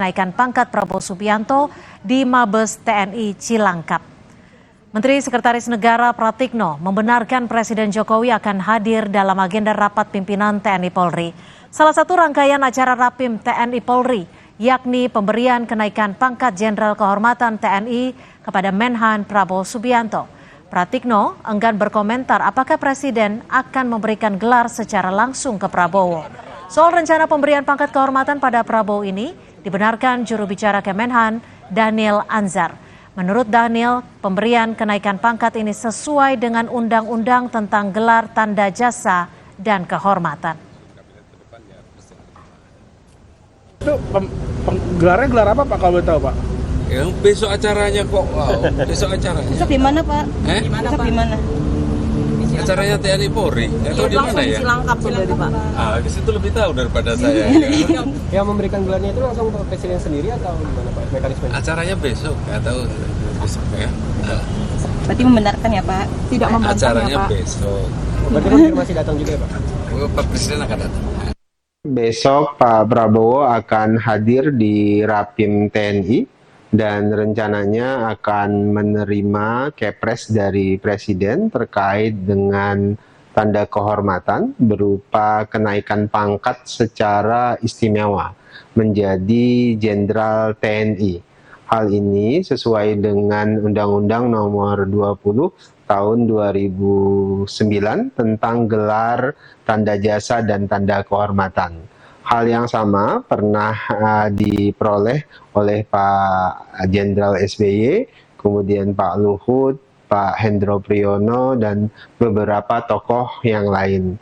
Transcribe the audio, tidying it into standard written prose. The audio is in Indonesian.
Kenaikan pangkat Prabowo Subianto di Mabes TNI Cilangkap. Menteri Sekretaris Negara Pratikno membenarkan Presiden Jokowi akan hadir dalam agenda rapat pimpinan TNI Polri. Salah satu rangkaian acara Rapim TNI Polri, yakni pemberian kenaikan pangkat Jenderal Kehormatan TNI kepada Menhan Prabowo Subianto. Pratikno enggan berkomentar apakah Presiden akan memberikan gelar secara langsung ke Prabowo. Soal rencana pemberian pangkat kehormatan pada Prabowo ini, dibenarkan juru bicara Kemenhan, Daniel Anzar. Menurut Daniel, pemberian kenaikan pangkat ini sesuai dengan undang-undang tentang gelar tanda jasa dan kehormatan. Itu gelarnya gelar apa Pak kalau boleh tahu Pak? Ya, besok acaranya kok. Wow, besok acaranya. Besok di mana Pak? Besok di mana? Acaranya TNI Polri. Itu di mana ya? Cilangkap berarti Pak. Di situ lebih tahu daripada saya. Yang memberikan gelarnya itu langsung Pak Presiden sendiri atau gimana Pak mekanismenya? Acaranya besok, nggak tahu besok ya. Berarti membenarkan ya Pak? Tidak membenarkan Acaranya ya Pak? besok. Berarti konfirmasi datang juga ya Pak? Pak Presiden akan datang. Besok Pak Prabowo akan hadir di Rapim TNI dan rencananya akan menerima kepres dari Presiden terkait dengan tanda kehormatan berupa kenaikan pangkat secara istimewa menjadi Jenderal TNI. Hal ini sesuai dengan Undang-Undang Nomor 20 Tahun 2009 tentang gelar tanda jasa dan tanda kehormatan. Hal yang sama pernah diperoleh oleh Pak Jenderal SBY, kemudian Pak Luhut, Pak Hendro Priyono, dan beberapa tokoh yang lain.